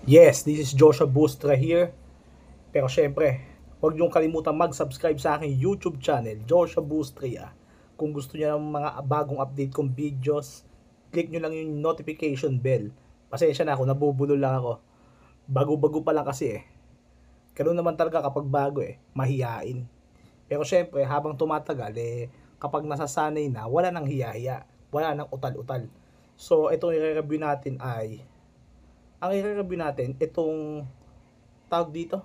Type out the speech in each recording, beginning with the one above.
Yes, this is Joshua Bustra here. Pero syempre, huwag niyong kalimutan mag-subscribe sa aking YouTube channel, Joshua Bustra. Kung gusto niyo ng mga bagong update kong videos, click niyo lang yung notification bell. Pasensya na ako, nabubulol lang ako. Bago-bago pa lang kasi eh. Ganun naman talaga kapag bago eh, mahiyain. Pero syempre, habang tumatagal eh, kapag nasasanay na, wala nang hiya-hiya. Wala nang utal-utal. So, itong i-review natin ay, ang i-review natin, itong tawag dito,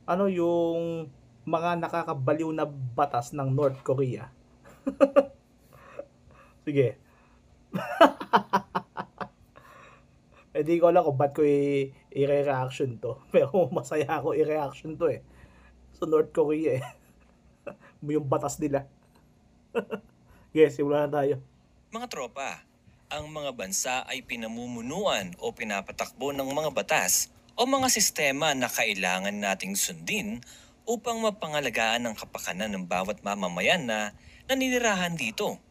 ano yung mga nakakabaliw na batas ng North Korea. Sige. Hindi ko alam kung ba't ko i-reaction to. Pero masaya ako i-reaction to eh. Sa North Korea eh. Yung batas nila. Yes, simulan na tayo. Mga tropa, ang mga bansa ay pinamumunuan o pinapatakbo ng mga batas o mga sistema na kailangan nating sundin upang mapangalagaan ang kapakanan ng bawat mamamayan na naninirahan dito.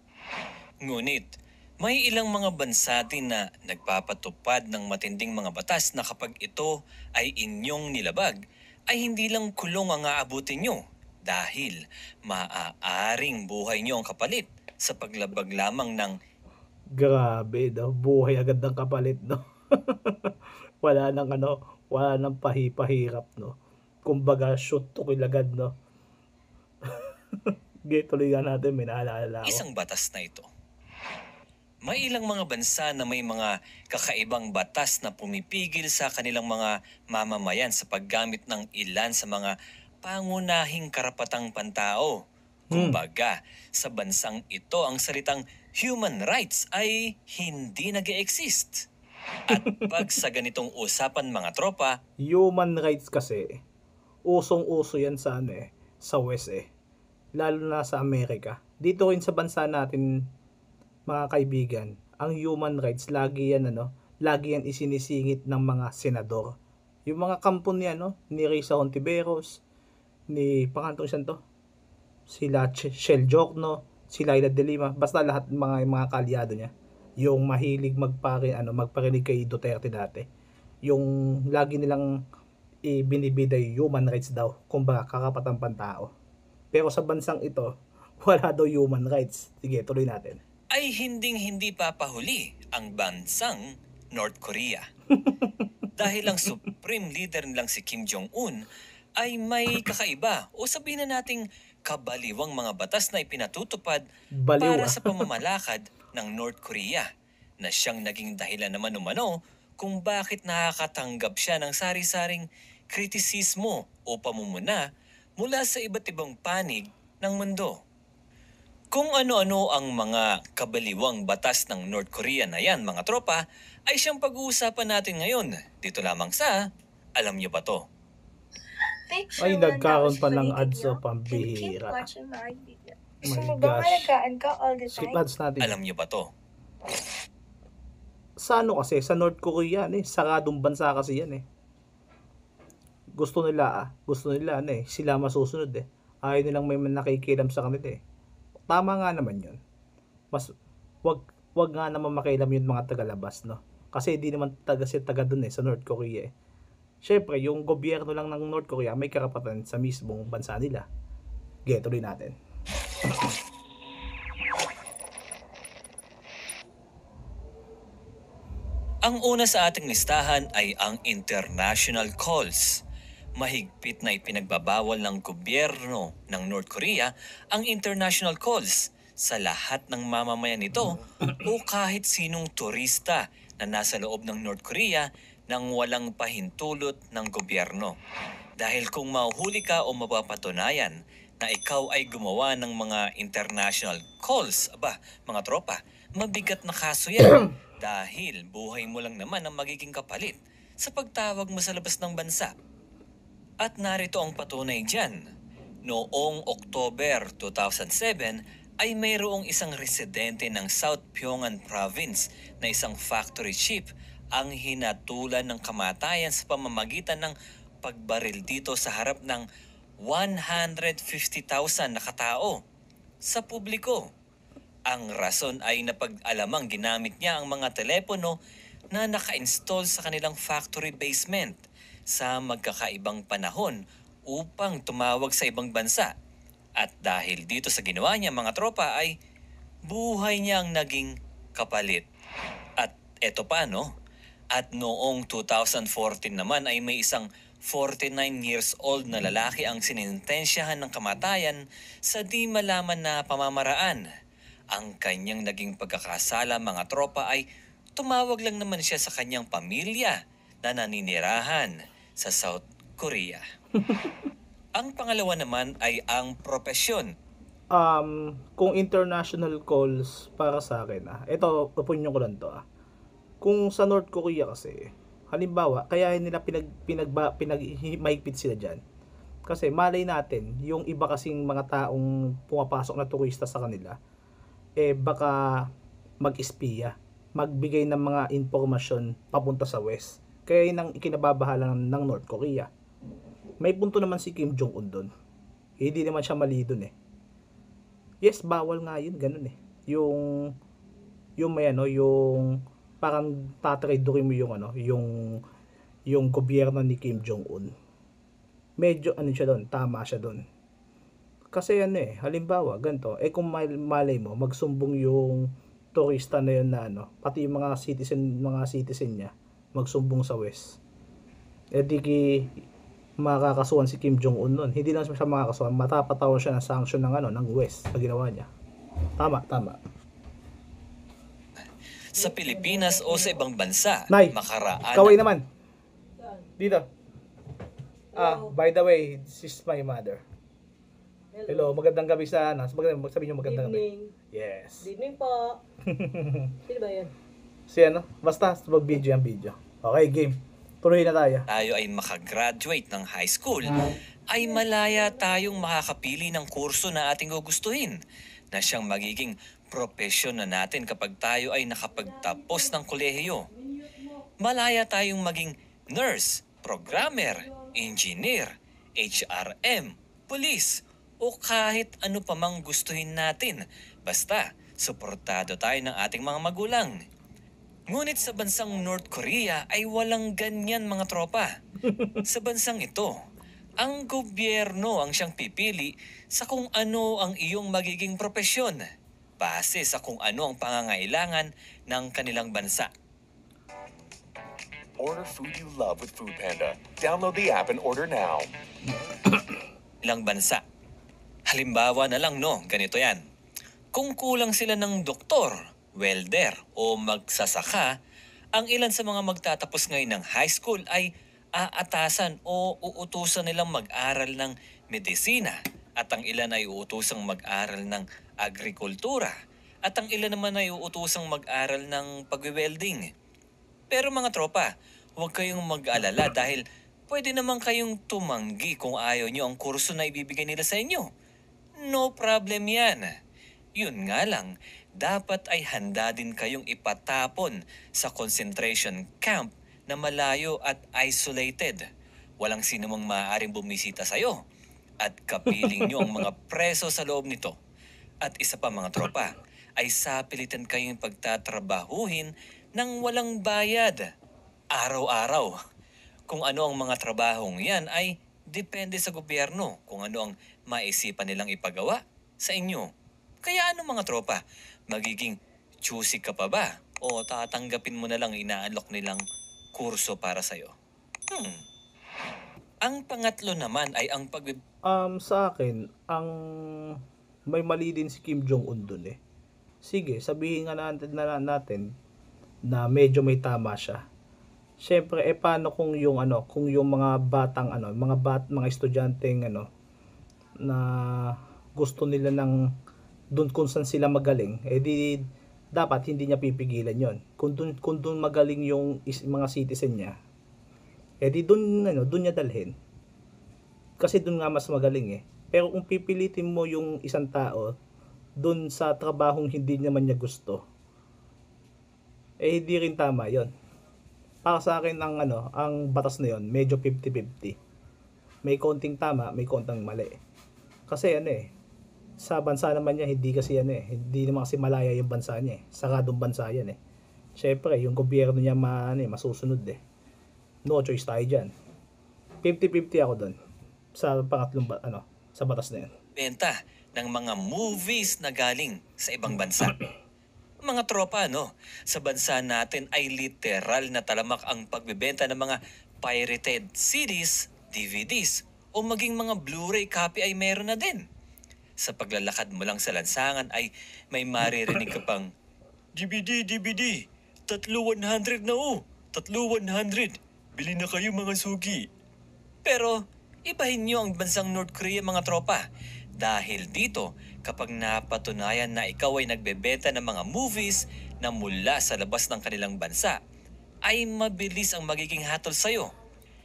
Ngunit, may ilang mga bansa din na nagpapatupad ng matinding mga batas na kapag ito ay inyong nilabag, ay hindi lang kulong ang aabutin nyo dahil maaaring buhay nyo ang kapalit sa paglabag lamang ng Grabe, no? Buhay agad ng kapalit, no? Wala nang ano, wala nang pahipahirap, no? Kumbaga, shoot to kill agad, no? Tuloy nga natin, may naalala ako. isang batas na ito. May ilang mga bansa na may mga kakaibang batas na pumipigil sa kanilang mga mamamayan sa paggamit ng ilan sa mga pangunahing karapatang pantao. Kumbaga, sa bansang ito ang salitang human rights ay hindi nag-e-exist. At pag sa ganitong usapan mga tropa, Human rights kasi, usong-uso yan sa ano eh, sa West eh. Lalo na sa Amerika. Dito rin sa bansa natin, mga kaibigan, ang human rights lagi yan ano, lagi yan isinisingit ng mga senador. Yung mga kampo niya no, ni Risa Hontiveros, ni pangantong siya to, sila Shell Jokno, si Laila De Lima, basta lahat mga kalyado niya. Yung mahilig magparinig kay Duterte dati. Yung lagi nilang ibinibiday human rights daw, kumbaga kakapatang pantao. Pero sa bansang ito, wala daw human rights. Sige, tuloy natin. ay hinding-hindi papahuli ang bansang North Korea. Dahil ang supreme leader nilang si Kim Jong-un ay may kakaiba o sabihin na nating kabaliwang mga batas na ipinatutupad Baliw para ah. sa pamamalakad ng North Korea na siyang naging dahilan naman umano kung bakit nakakatanggap siya ng sari-saring kritisismo o pamumuna mula sa iba't ibang panig ng mundo. Kung ano-ano ang mga kabaliwang batas ng North Korea na yan mga tropa, ay siyang pag-uusapan natin ngayon dito lamang sa Alam Niyo Ba To? Ay, nagkaroon pa ng ads o pambihira. Gusto My mo ba gosh. malagaan ka all the Skip time? ads natin. Alam Niyo Ba To? Sa ano kasi, sa North Korea eh, saradong bansa kasi yan eh. Gusto nila sila masusunod eh. Ayaw nilang may nakikilam sa kanila eh. Tama nga naman yun. Mas, wag nga naman makialam yung mga tagalabas, no? Kasi di naman taga dun eh, sa North Korea eh. Siyempre, yung gobyerno lang ng North Korea may karapatan sa mismong bansa nila. Tuloy natin. Ang una sa ating listahan ay ang international calls. Mahigpit na ipinagbabawal ng gobyerno ng North Korea ang international calls sa lahat ng mamamayan nito o kahit sinong turista na nasa loob ng North Korea nang walang pahintulot ng gobyerno. Dahil kung mahuhuli ka o mapapatunayan na ikaw ay gumawa ng mga international calls, mga tropa, mabigat na kaso yan dahil buhay mo lang naman ang magiging kapalit sa pagtawag mo sa labas ng bansa. At narito ang patunay dyan. Noong October 2007 ay mayroong isang residente ng South Pyongan Province na isang factory chief ang hinatulan ng kamatayan sa pamamagitan ng pagbaril dito sa harap ng 150,000 na katao sa publiko. Ang rason ay napag-alamang ginamit niya ang mga telepono na naka-install sa kanilang factory basement sa magkakaibang panahon upang tumawag sa ibang bansa. At dahil dito sa ginawa niya mga tropa ay buhay niya ang naging kapalit. At eto pa no, at noong 2014 naman ay may isang 49 years old na lalaki ang sinintensyahan ng kamatayan sa di malaman na pamamaraan. Ang kanyang naging pagkakasala mga tropa ay tumawag lang naman siya sa kanyang pamilya na naninirahan sa South Korea. Ang pangalawa naman ay ang propesyon. Kung international calls para sa akin, ito, opinion ko lang to. Kung sa North Korea kasi, halimbawa, kaya nila mahigpit sila dyan. Kasi malay natin, yung iba kasing mga taong pumapasok na turista sa kanila, baka mag-espiya, magbigay ng mga informasyon papunta sa West. Kaya yun ang ikinababahala ng North Korea. May punto naman si Kim Jong-un doon. Hindi naman siya mali doon eh. Yes, bawal nga yun, ganun eh. Yung may yung parang tatradurin mo yung gobyerno ni Kim Jong-un. Medyo siya doon, tama siya doon. Kasi halimbawa, ganito, kung malay mo, magsumbong yung turista na yun na pati yung mga citizen niya, magsumbong sa West. Makakasuhan si Kim Jong-un nun. Hindi lang siya makakasuhan, matapatawan siya ng sanction ng West sa ginawa niya. Tama. Sa Pilipinas o sa ibang bansa, Nay, makaraan. kaway naman. Dito. By the way, this is my mother. Hello, magandang gabi sa sabihin niyo magandang gabi. Yes. Good evening po. Sino ba yan? Si basta mag-video ang video. Okay, game. Tuloy na tayo. Tayo ay makagraduate ng high school, ay malaya tayong makakapili ng kurso na ating gugustuhin na siyang magiging propesyon na natin kapag tayo ay nakapagtapos ng kolehiyo. Malaya tayong maging nurse, programmer, engineer, HRM, police, o kahit ano pa mang gustuhin natin. Basta, suportado tayo ng ating mga magulang. Ngunit sa bansang North Korea ay walang ganyan mga tropa. Sa bansang ito, ang gobyerno ang siyang pipili sa kung ano ang iyong magiging propesyon base sa kung ano ang pangangailangan ng kanilang bansa. Order food you love with Foodpanda. Download the app and order now. Ilang bansa. Halimbawa na lang ganito yan. Kung kulang sila ng doktor, welder o magsasaka, ang ilan sa mga magtatapos ngayon ng high school ay aatasan o uutusan nilang mag-aral ng medisina at ang ilan ay uutusang mag-aral ng agrikultura at ang ilan naman ay uutusang mag-aral ng pagwe-welding. Pero mga tropa, huwag kayong mag-alala dahil pwede naman kayong tumanggi kung ayaw nyo ang kurso na ibibigay nila sa inyo. No problem yan. Yun nga lang, dapat ay handa din kayong ipatapon sa concentration camp na malayo at isolated. Walang sinumang maaaring bumisita sa'yo at kapiling nyo ang mga preso sa loob nito. At isa pa mga tropa, ay sapilitan kayong pagtatrabahuhin ng walang bayad. Araw-araw. Kung ano ang mga trabahong yan ay depende sa gobyerno kung ano ang maisipan nilang ipagawa sa inyo. Kaya ano mga tropa, magiging choosy ka pa ba? O tatanggapin mo na lang inaalok nilang kurso para sa'yo? Ang pangatlo naman ay ang Sa akin, ang may mali din si Kim Jong-un dun eh. Sige, sabihin nga natin na medyo may tama siya. Siyempre, paano kung yung mga batang mga estudyanteng na gusto nila ng doon kung saan sila magaling, di dapat hindi niya pipigilan yon. Kung doon magaling yung mga citizen niya, di doon niya dalhin. Kasi doon nga mas magaling eh. Pero kung pipilitin mo yung isang tao doon sa trabahong hindi naman niya gusto, hindi rin tama yon. Para sa akin ang batas na yon, medyo 50-50. May konting tama, may konting mali. Kasi sa bansa naman niya, hindi naman kasi malaya yung bansa niya eh. Saradong bansa yan eh. Syempre, yung gobyerno niya masusunod eh. No choice tayo dyan. 50-50 ako doon sa pangatlong sa batas na yun. Benta ng mga movies na galing sa ibang bansa. Mga tropa, sa bansa natin ay literal na talamak ang pagbebenta ng mga pirated CDs, DVDs, o maging mga Blu-ray copy ay meron na din. Sa paglalakad mo lang sa lansangan ay may maririnig ka pang, DVD, tatlo 100 na tatlo 100, bili na kayo mga sugi. Pero, ibahin nyo ang bansang North Korea mga tropa. Dahil dito, kapag napatunayan na ikaw ay nagbebenta ng mga movies na mula sa labas ng kanilang bansa, ay mabilis ang magiging hatol sa'yo.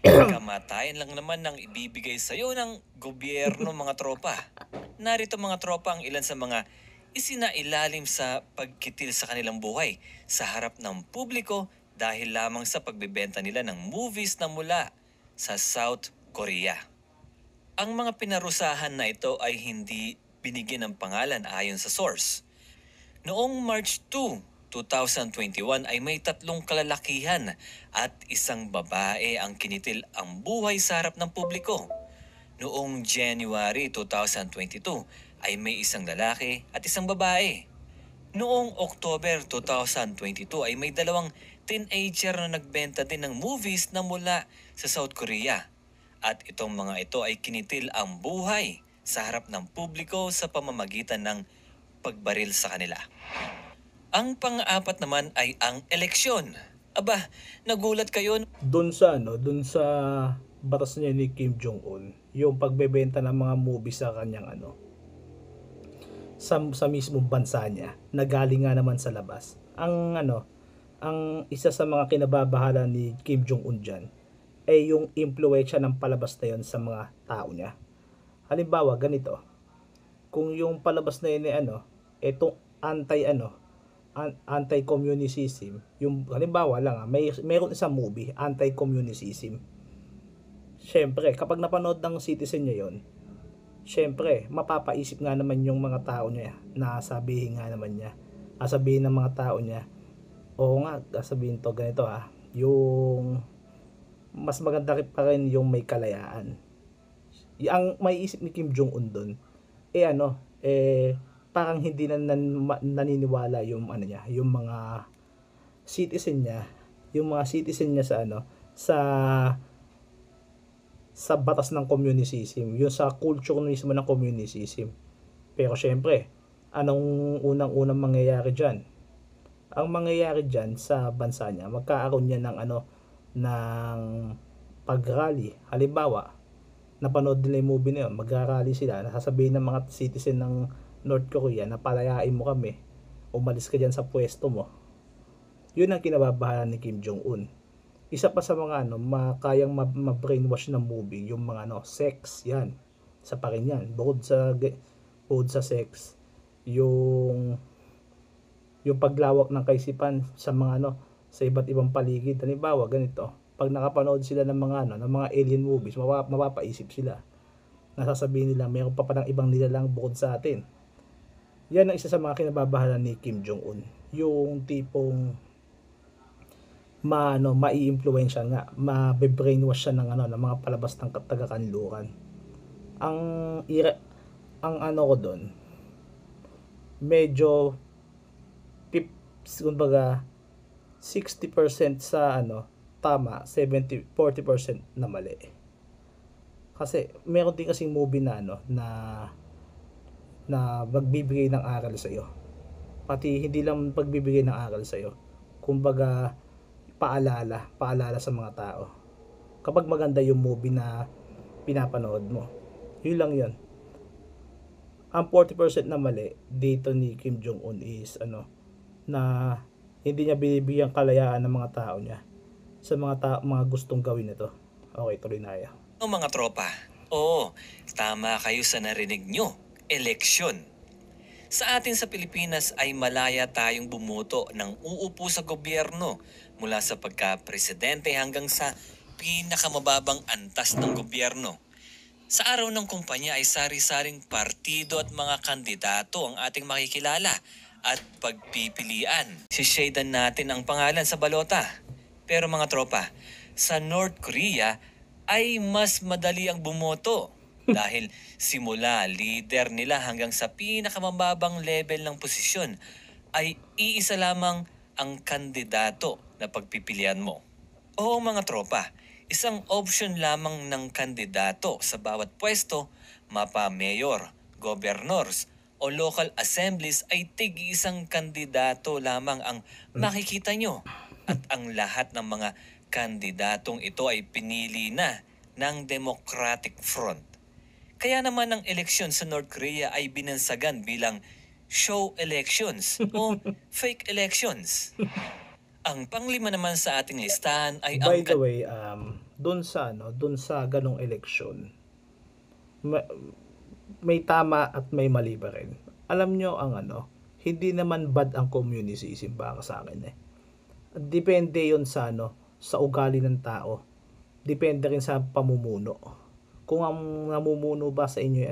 Kamatayan lang naman ng ibibigay sa'yo ng gobyerno mga tropa. Narito mga tropa ang ilan sa mga isinailalim sa pagkitil sa kanilang buhay sa harap ng publiko dahil lamang sa pagbebenta nila ng movies na mula sa South Korea. Ang mga pinarusahan na ito ay hindi binigyan ng pangalan ayon sa source. Noong March 2, 2021 ay may 3 kalalakihan at 1 babae ang kinitil ang buhay sa harap ng publiko. Noong January 2022 ay may 1 lalaki at 1 babae. Noong October 2022 ay may 2 teenager na nagbenta din ng movies na mula sa South Korea. At itong mga ito ay kinitil ang buhay sa harap ng publiko sa pamamagitan ng pagbaril sa kanila. Ang pang-apat naman ay ang eleksyon. Aba, nagulat kayo? Doon sa batas niya ni Kim Jong-un, yung pagbebenta ng mga movies sa kanyang sa mismong bansa niya, na galing nga naman sa labas. Ang isa sa mga kinababahala ni Kim Jong-un diyan ay yung impluwensya ng palabas na yon sa mga tao niya. Halimbawa, ganito. Kung yung palabas na yun etong anti-communicism, yung halimbawa lang mayroon isang movie, anti-communicism. Syempre, kapag napanood ng citizen niya yon, syempre, mapapaisip nga naman yung mga tao niya na sabihin nga naman niya. Sabihin ng mga tao niya, oo nga, sabihin to ganito yung mas maganda pa rin yung may kalayaan. Ang may isip ni Kim Jong-un doon, parang hindi na naniniwala yung yung mga citizen niya, sa batas ng communicism, yung sa culture mismo ng communicism. Pero syempre, anong unang mangyayari diyan? Ang mangyayari diyan sa bansa niya, magkakaroon niya ng pag-rally. Halimbawa, napanood nila yung movie na yun, mag-rally sila, nasasabihin ng mga citizen ng North Korea na palayain mo kami, umalis ka dyan sa pwesto mo. Yun ang kinababahala ni Kim Jong-un. Isa pa sa mga kayang ma-brainwash ng movie, yung mga sex, yan. Isa pa rin yan. Bukod sa sex, yung paglawak ng kaisipan sa mga sa iba't ibang paligid. Halimbawa, ganito. Pag nakapanood sila ng mga ng mga alien movies, mapapaisip sila. Nasasabihin nila, mayroon pa palang ibang nilalang bukod sa atin. Yan ang isa sa mga kinababahala ni Kim Jong-un. Yung tipong mai-impluwensya nga, ma-brainwash siya ng mga palabas ng taga-kanluran. Ang ko doon, medyo 60% sa tama, 40% na mali. Kasi meron din kasing movie na na magbibigay ng aral sa iyo. Pati hindi lang pagbibigay ng aral sa iyo. Kumbaga paalala sa mga tao. Kapag maganda yung movie na pinapanood mo, yun lang yun. Ang 40% na mali dito ni Kim Jong-un is na hindi niya binibigyan kalayaan ng mga tao niya sa mga gustong gawin nito. Okay, tuloy na tayo. Mga tropa, oo, tama kayo sa narinig nyo, eleksyon. Sa atin sa Pilipinas ay malaya tayong bumuto ng uupo sa gobyerno mula sa pagka-presidente hanggang sa pinakamababang antas ng gobyerno. Sa araw ng kumpanya ay sari-saring partido at mga kandidato ang ating makikilala at pagpipilian. Sishadan natin ang pangalan sa balota. Pero mga tropa, sa North Korea ay mas madali ang bumoto dahil simula leader nila hanggang sa pinakamababang level ng posisyon ay iisa lamang ang kandidato na pagpipilian mo. Oo mga tropa, isang option lamang ng kandidato sa bawat pwesto, mapa mayor, governors, o local assemblies ay tig-isang kandidato lamang ang makikita nyo. At ang lahat ng mga kandidatong ito ay pinili na ng Democratic Front. Kaya naman ang eleksyon sa North Korea ay binansagan bilang show elections o fake elections. Ang panglima naman sa ating listahan ay By ang the way, doon sa ganong eleksyon, may tama at may mali pa rin. Alam nyo ang hindi naman bad ang communicism para sa akin eh. Depende 'yon sa sa ugali ng tao. Depende rin sa pamumuno. Kung ang namumuno ba sa inyo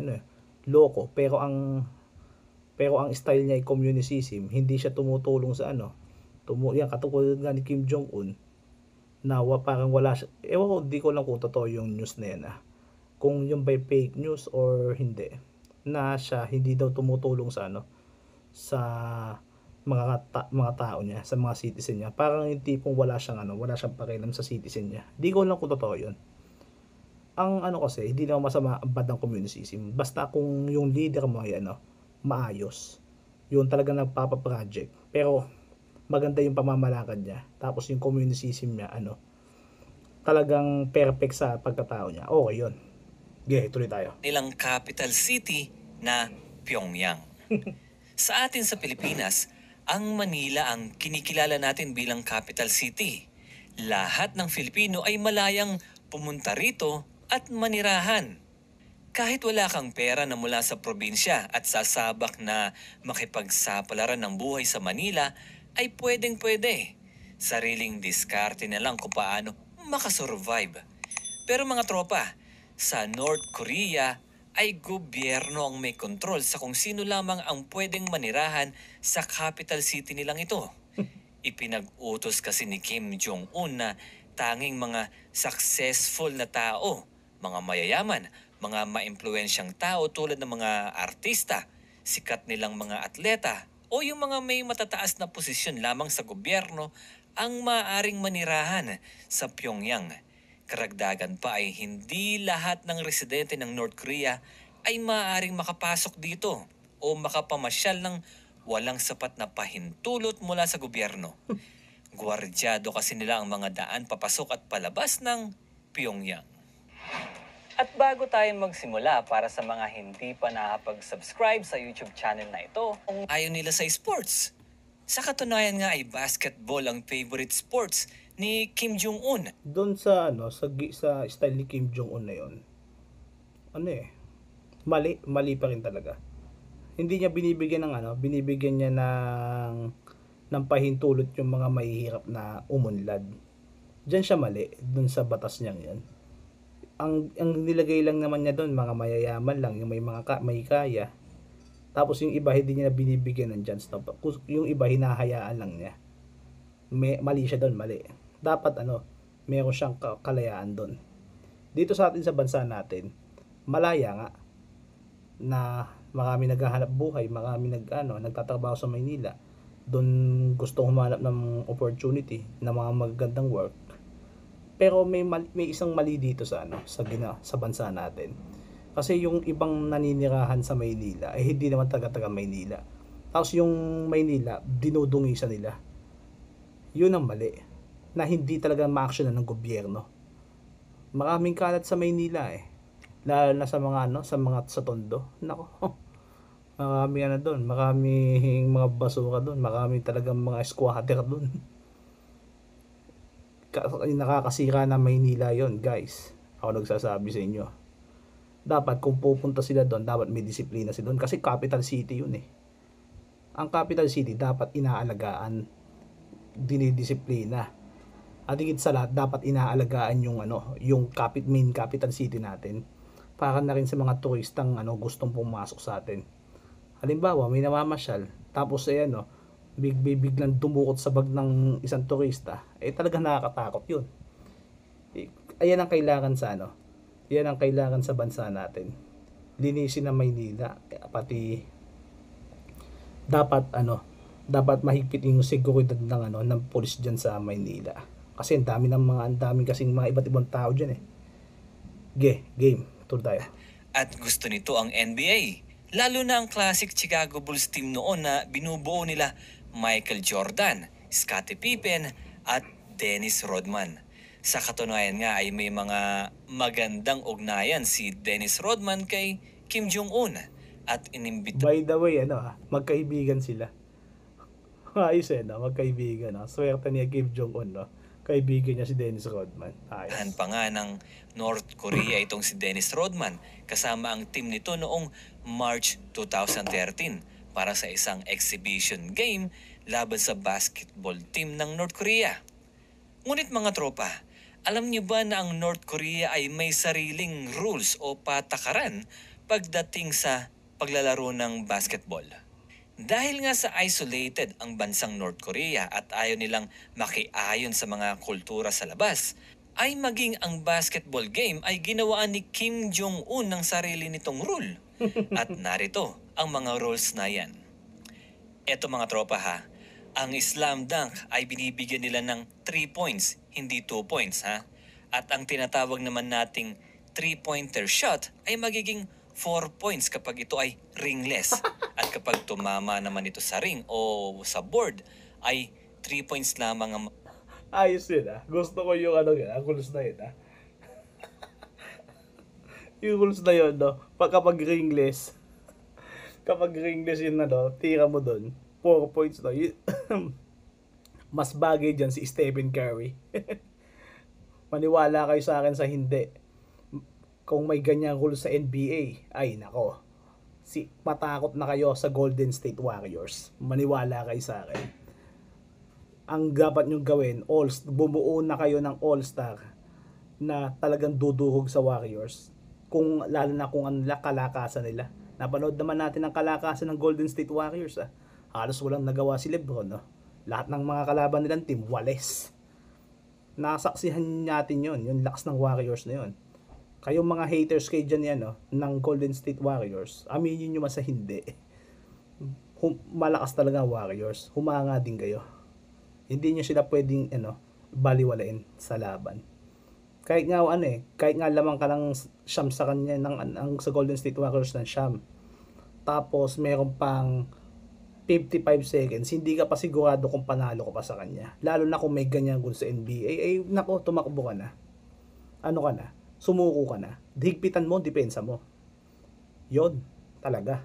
loko, pero ang style niya ay communicism, hindi siya tumutulong sa yan katulad nga ni Kim Jong-un na parang wala siya. Ewan ko, di ko lang kung totoo yung news na yan kung yung by fake news or hindi, na siya hindi daw tumutulong sa sa mga tao niya, sa mga citizen niya. Parang yung tipong wala siyang pakialam sa citizen niya. Di ko lang kung totoo yun. Ang kasi, hindi naman masama bad ang communicism. Basta kung yung leader mo ay maayos. Yun talaga nagpapa-project. Pero maganda yung pamamalakad niya. Tapos yung communicism niya talagang perfect sa pagkatao niya. Okay yun. Okay, tuloy tayo. nilang capital city na Pyongyang. Sa atin sa Pilipinas, ang Manila ang kinikilala natin bilang capital city. Lahat ng Filipino ay malayang pumunta rito at manirahan. Kahit wala kang pera na mula sa probinsya at sasabak na makipagsapalaran ng buhay sa Manila, ay pwedeng-pwede. Sariling diskarte na lang kung paano makasurvive. Pero mga tropa, sa North Korea ay gobyerno ang may kontrol sa kung sino lamang ang pwedeng manirahan sa capital city nilang ito. Ipinag-utos kasi ni Kim Jong-un na tanging mga successful na tao, mga mayayaman, mga maimpluwensyang tao tulad ng mga artista, sikat nilang mga atleta, o yung mga may matataas na posisyon lamang sa gobyerno ang maaaring manirahan sa Pyongyang. Karagdagan pa ay hindi lahat ng residente ng North Korea ay maaaring makapasok dito o makapamasyal ng walang sapat na pahintulot mula sa gobyerno. Gwardyado kasi nila ang mga daan papasok at palabas ng Pyongyang. At bago tayo magsimula, para sa mga hindi pa nakapag-subscribe sa YouTube channel na ito, kung ayaw nila sa sports. Sa katunayan nga ay basketball ang favorite sports ni Kim Jong-un. Doon sa sa style ni Kim Jong-un na 'yon. Mali pa rin talaga. Hindi niya binibigyan niya ng pahintulot yung mga mahihirap na umunlad. Diyan siya mali, doon sa batas niya 'yan. Ang nilagay lang naman niya doon, mga mayayaman lang, yung may kaya. Tapos yung iba hindi niya binibigyan ng chance. Yung iba hinahayaan lang niya. Mali siya doon, mali. Dapat meron siyang kalayaan doon. Dito sa atin sa bansa natin, malaya nga na marami naghahanap buhay, marami nagtatrabaho sa Maynila. Doon gusto humanap ng opportunity ng mga magagandang work. Pero may isang mali dito sa bansa natin. Kasi yung ibang naninirahan sa Maynila ay hindi naman taga Maynila. Tapos yung Maynila, dinudungisan nila. Yun ang mali. Na hindi talaga ma-actionan ng gobyerno. Maraming kalat sa Maynila lalo na sa mga sa Tondo. Nako. Maraming doon, maraming mga basura doon, maraming talagang mga squatter doon. Nakakasira na Maynila yon, guys. Ako nagsasabi sa inyo. Dapat kung pupunta sila doon, dapat may disiplina sila doon kasi capital city yun Ang capital city dapat inaalagaan, dinidisiplina. At higit sa lahat, dapat inaalagaan yung yung main capital city natin para na rin sa mga turistang gustong pumasok sa atin. Halimbawa, may namamasyal, tapos no, biglang dumukot sa bag ng isang turista, talaga nakakatakot yun. Ayan ang kailangan sa yan ang kailangan sa bansa natin. Linisin ng Maynila, pati dapat mahigpit yung seguridad ng pulis diyan sa Maynila. Kasi ang daming kasing mga iba't ibang tao diyan eh. Game, tour tayo. At gusto nito ang NBA, lalo na ang classic Chicago Bulls team noon na binubuo nila Michael Jordan, Scottie Pippen at Dennis Rodman. Sa katunayan nga ay may mga magandang ugnayan si Dennis Rodman kay Kim Jong-un at inimbita. By the way, magkaibigan sila. Ayos magkaibigan. Swerte niya Kim Jong-un, no? Kaibigan niya si Dennis Rodman. Ayos. Pa nga ng North Korea itong si Dennis Rodman kasama ang team nito noong March 2013 para sa isang exhibition game laban sa basketball team ng North Korea. Ngunit mga tropa, alam niyo ba na ang North Korea ay may sariling rules o patakaran pagdating sa paglalaro ng basketball? Dahil nga sa isolated ang bansang North Korea at ayaw nilang makiayon sa mga kultura sa labas, ay maging ang basketball game ay ginawaan ni Kim Jong-un ng sarili nitong rule. At narito ang mga rules na yan. Eto mga tropa ha, ang slam dunk ay binibigyan nila ng 3 points, hindi 2 points ha. At ang tinatawag naman nating 3-pointer shot ay magiging 4 points kapag ito ay ringless. At kapag tumama naman ito sa ring o sa board ay 3 points lamang ang... Ayos yun Gusto ko yung ang rules na yun yung rules na yun, no? Kapag ringless yun tira mo doon 4 points, no? Mas bagay dyan si Stephen Curry. Maniwala kayo sa akin sa hindi. Kung may ganyang rules sa NBA, ay nako. Matakot na kayo sa Golden State Warriors. Maniwala kayo sa akin. Ang dapat nyo gawin, bumuo na kayo ng all-star na talagang dudurog sa Warriors. Lalo na kung ang kalakasan nila. Napanood naman natin ang kalakasan ng Golden State Warriors. Halos walang nagawa si LeBron. No? Lahat ng mga kalaban nilang team, wales. Nasaksihan natin yon, yung lakas ng Warriors na yon. Kayong mga haters kay dyan ng Golden State Warriors, aminin nyo sa hindi. Malakas talaga ang Warriors. Humanga din kayo. Hindi nyo sila pwedeng baliwalain sa laban. Kahit nga lamang ka ng siyam sa kanya sa Golden State Warriors ng siyam. Tapos meron pang 55 seconds, hindi ka pa sigurado kung panalo ko pa sa kanya. Lalo na kung may ganyan goal sa NBA, nako, tumakbo ka na. Ka na? Sumuko ka na. Higpitan mo, depensa mo. Yon, talaga.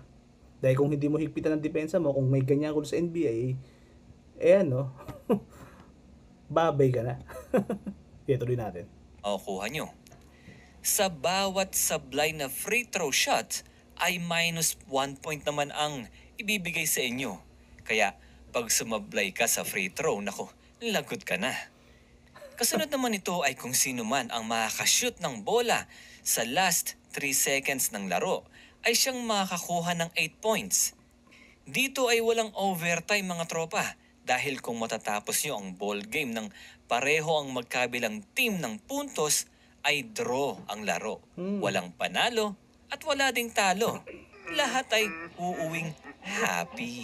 Dahil kung hindi mo higpitan ang depensa mo, kung may ganyan goal sa NBA, babay ka na. Tuloy natin. Kuha nyo. Sa bawat sablay na free throw shot ay minus 1 point naman ang ibibigay sa inyo. Kaya pag sumablay ka sa free throw, nako, lagot ka na. Kasunod naman ito ay kung sino man ang makakashoot ng bola sa last 3 seconds ng laro ay siyang makakakuha ng 8 points. Dito ay walang overtime mga tropa dahil kung matatapos nyo ang ball game ng pareho ang magkabilang team ng puntos ay draw ang laro. Walang panalo at wala ding talo. Lahat ay uuwing happy.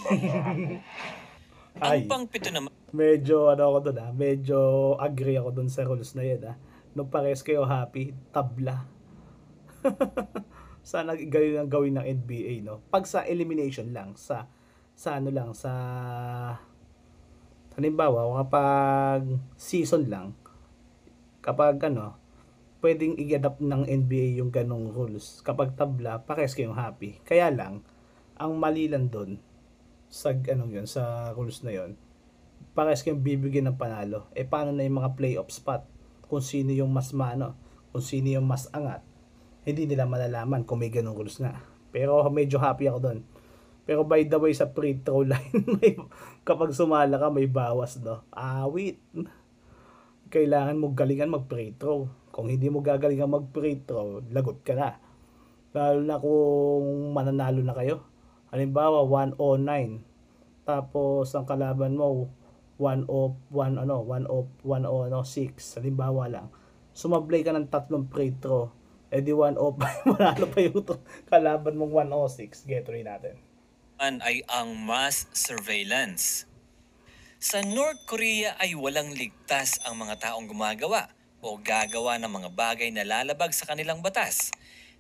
Ang pangpito naman. Medyo ako doon medyo agree ako doon sa rules na yan Nung pares kayo happy, tabla. Sana ganyan ang gawin ng NBA, no? Pag sa elimination lang, sa halimbawa, kapag season lang, kapag pwedeng i-adapt ng NBA yung ganong rules. Kapag tabla, pares kayong happy. Kaya lang, ang mali lang doon sa sa rules na yon, pares kayong bibigyan ng panalo. Paano na yung mga playoff spot? Kung sino yung mas kung sino yung mas angat, hindi nila malalaman kung may ganong rules nga. Pero medyo happy ako doon. Pero by the way, sa free throw line, kapag sumala ka, may bawas, no? Awit. Kailangan mo galingan mag-free throw. Kung hindi mo gagalingan mag-free throw, lagot ka na. Lalo na kung mananalo na kayo. Halimbawa, 109. tapos ang kalaban mo 1-6, halimbawa lang, sumablay ka ng 3 free throw, edi 1-5, manalo pa yung kalaban mong 1-6. Get rin natin. Ay ang mass surveillance. Sa North Korea ay walang ligtas ang mga taong gumagawa o gagawa ng mga bagay na lalabag sa kanilang batas.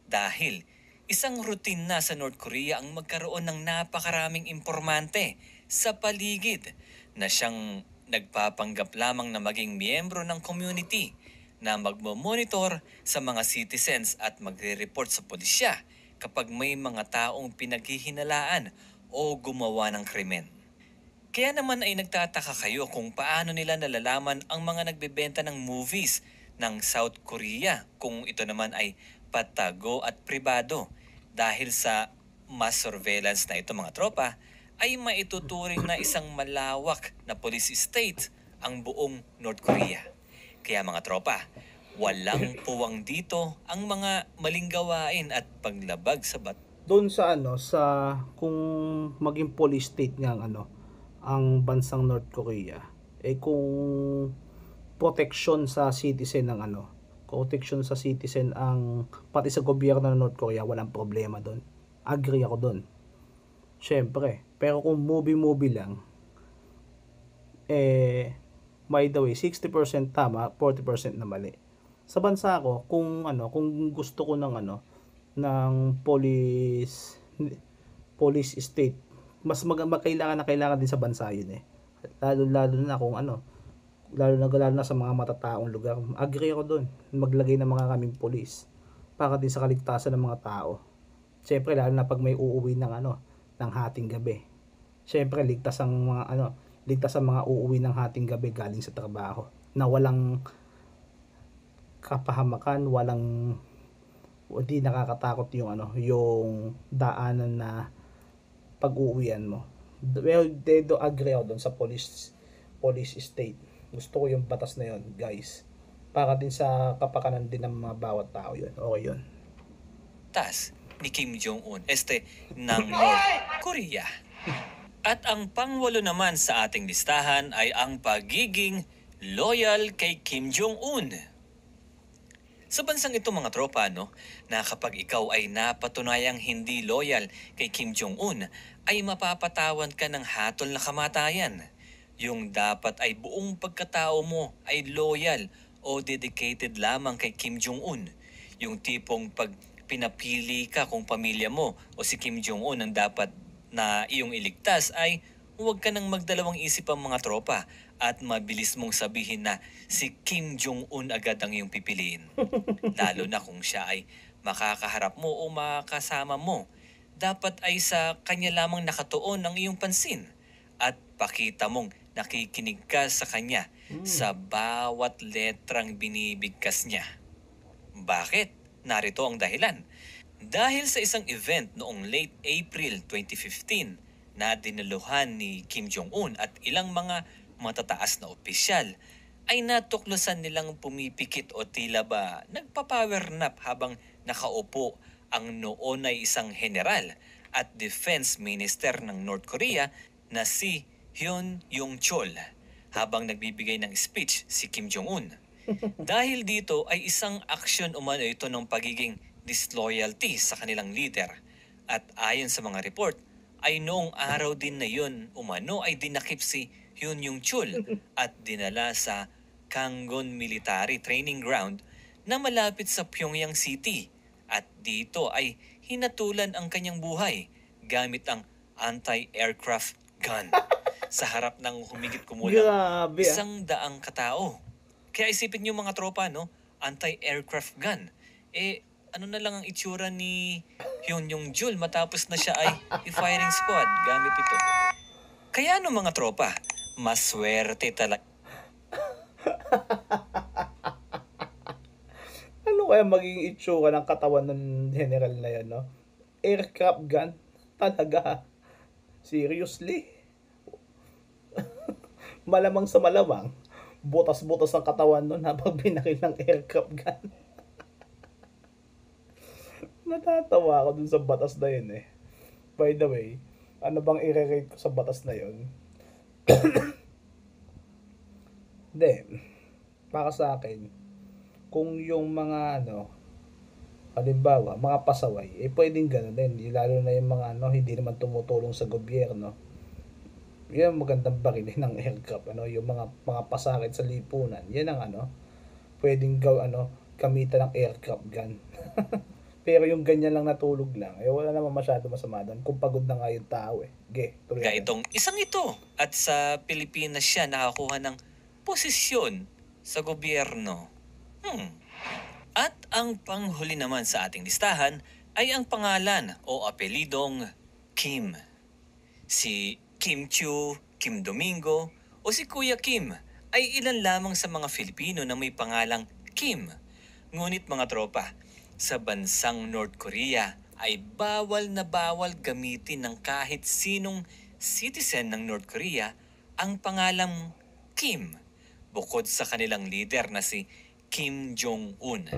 Dahil isang routine na sa North Korea ang magkaroon ng napakaraming impormante sa paligid na siyang nagpapanggap lamang na maging miyembro ng community na magmomonitor sa mga citizens at magre-report sa pulisya kapag may mga taong pinaghihinalaan o gumawa ng krimen. Kaya naman ay nagtataka kayo kung paano nila nalalaman ang mga nagbebenta ng movies ng South Korea kung ito naman ay patago at pribado. Dahil sa mass surveillance na ito mga tropa, ay maituturing na isang malawak na police state ang buong North Korea. Kaya mga tropa, walang puwang dito ang mga maling gawain at paglabag sa Doon sa kung maging police state nga ang bansang North Korea, kung protection sa citizen protection sa citizen ang pati sa gobyerno ng North Korea, walang problema doon. Agree ako doon. Syempre, pero kung movie lang, by the way, 60% tama, 40% na mali. Sa bansa ko, kung gusto ko ng police state, mas kailangan din sa bansa yun lalo na kung lalo na sa mga matataong lugar. Agree ako doon, maglagay ng mga kaming police para din sa kaligtasan ng mga tao. Siyempre lalo na pag may uuwi ng hating gabi. Siyempre ligtas ang mga uuwi ng hating gabi galing sa trabaho na walang kapahamakan, hindi nakakatakot yung daanan na pag-uuwian mo. Well, they do agree ako doon sa police state. Gusto ko yung batas na yun, guys. Para din sa kapakanan din ng mga bawat tao yun. Okay yun. Tas ni Kim Jong-un ng North Korea. At ang pangwalo naman sa ating listahan ay ang pagiging loyal kay Kim Jong-un. Sa bansang ito mga tropa, na kapag ikaw ay napatunayang hindi loyal kay Kim Jong-un, ay mapapatawan ka ng hatol na kamatayan. Yung dapat ay buong pagkatao mo ay loyal o dedicated lamang kay Kim Jong-un. Yung tipong pag pinapili ka kung pamilya mo o si Kim Jong-un ang dapat na iyong iligtas ay huwag ka nang magdalawang isip ang mga tropa at mabilis mong sabihin na si Kim Jong-un agad ang iyong pipiliin. Lalo na kung siya ay makakaharap mo o makakasama mo. Dapat ay sa kanya lamang nakatuon ang iyong pansin at pakita mong nakikinig ka sa kanya sa bawat letrang binibigkas niya. Bakit? Narito ang dahilan. Dahil sa isang event noong late April 2015 na dinaluhan ni Kim Jong-un at ilang mga matataas na opisyal, ay natuklasan nilang pumipikit o tila ba nagpa-power nap habang nakaupo ang noon ay isang general at defense minister ng North Korea na si Hyun Yong-chol habang nagbibigay ng speech si Kim Jong-un. Dahil dito ay isang aksyon umano ito ng pagiging disloyalty sa kanilang leader. At ayon sa mga report, ay noong araw din na yun umano ay dinakip si Hyun Yong-chol at dinala sa Kanggon Military Training Ground na malapit sa Pyongyang City. At dito ay hinatulan ang kanyang buhay gamit ang anti-aircraft gun sa harap ng humigit kumulang Grabe, 100 katao. Kaya isipin niyo mga tropa, anti-aircraft gun. Ano na lang ang itsura ni Hyun Yong-chol matapos na siya ay i-firing squad gamit ito. Kaya mga tropa, maswerte talaga. Ano kaya maging itsura ng katawan ng general na yan, Aircraft gun? Talaga? Seriously? Malamang sa malamang, butas-butas ang katawan nun habang binakil ng aircraft gun. Natatawa ako dun sa batas na yun By the way, Ano bang i-rate ko sa batas na yon? Hindi. Para sa akin, kung yung mga halimbawa, mga pasaway, pwedeng gano'n din. Lalo na yung mga hindi naman tumutulong sa gobyerno. Yan ang magandang barilin ng aircraft. Yung mga pasakit sa lipunan. Yan ang pwedeng gamitan ng aircraft gun. Pero yung ganyan lang natulog lang, wala naman masyado masama doon. Kung pagod na nga yung tao tuloy na. Itong isang ito at sa Pilipinas siya nakakuha ng posisyon sa gobyerno. At ang panghuli naman sa ating listahan ay ang pangalan o apelidong Kim. Si Kim Chiu, Kim Domingo o si Kuya Kim ay ilan lamang sa mga Filipino na may pangalang Kim. Ngunit mga tropa, sa bansang North Korea ay bawal na bawal gamitin ng kahit sinong citizen ng North Korea ang pangalang Kim, bukod sa kanilang leader na si Kim Jong-un.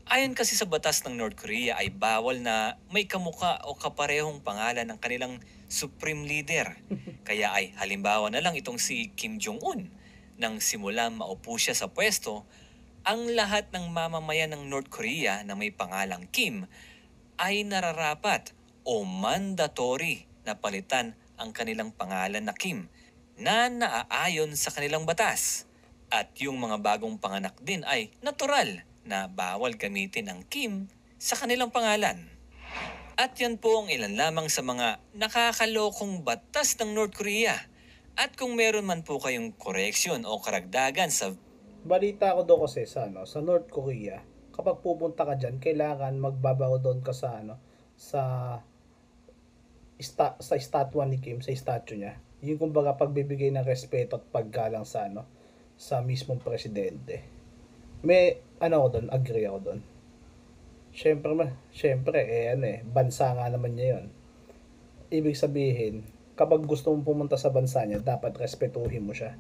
Ayon kasi sa batas ng North Korea ay bawal na may kamuka o kaparehong pangalan ng kanilang supreme leader. Kaya ay halimbawa na lang itong si Kim Jong-un. Nang simula maupo siya sa pwesto, ang lahat ng mamamayan ng North Korea na may pangalang Kim ay nararapat o mandatory na palitan ang kanilang pangalan na Kim na naaayon sa kanilang batas. At yung mga bagong panganak din ay natural na bawal gamitin ang Kim sa kanilang pangalan. At yan po ang ilan lamang sa mga nakakalokong batas ng North Korea. At kung meron man po kayong koreksyon o karagdagan sa Balita ko doon kasi sa North Korea, kapag pupunta ka diyan, kailangan magbabago doon ka sa sa estatwa ni Kim, sa statue niya. Yung kumbaga pagbibigay ng respeto at paggalang sa sa mismong presidente. May ko doon, agree ako doon. Syempre bansa nga naman niya 'yon. Ibig sabihin, kapag gusto mong pumunta sa bansa niya, dapat respetuhin mo siya.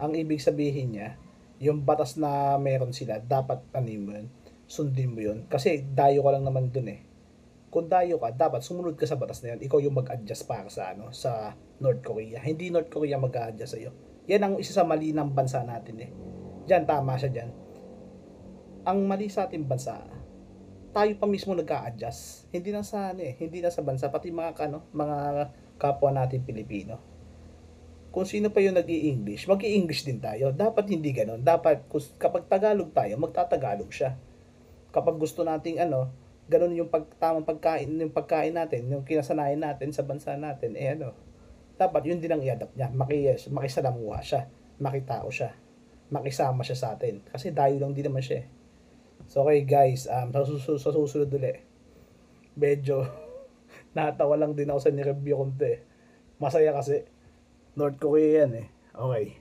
Ang ibig sabihin niya, yung batas na meron sila, dapat sundin mo yun. Kasi dayo ka lang naman dun Kung dayo ka, dapat sumunod ka sa batas na yun. Ikaw yung mag-adjust para sa sa North Korea. Hindi North Korea mag-a-adjust sa'yo. Yan ang isa sa mali ng bansa natin Diyan, tama siya diyan. Ang mali sa ating bansa, tayo pa mismo nag-a-adjust. Hindi na sa hindi na sa bansa, pati mga mga kapwa natin Pilipino. Kung sino pa yung nag-i-English, mag-i-English din tayo. Dapat hindi ganoon. Dapat kapag Tagalog tayo, magtatagalog siya. Kapag gusto nating ganoon yung tamang pagkain, yung pagkain natin, yung kinasanayan natin sa bansa natin, dapat yun din ang i-adapt niya. Makisalamuha siya, makitao siya, makisama siya sa atin. Kasi dayo lang din naman siya So okay guys, sa susunod ulit, medyo natawa lang din ako sa nireview ko Masaya kasi North Korea yan Okay.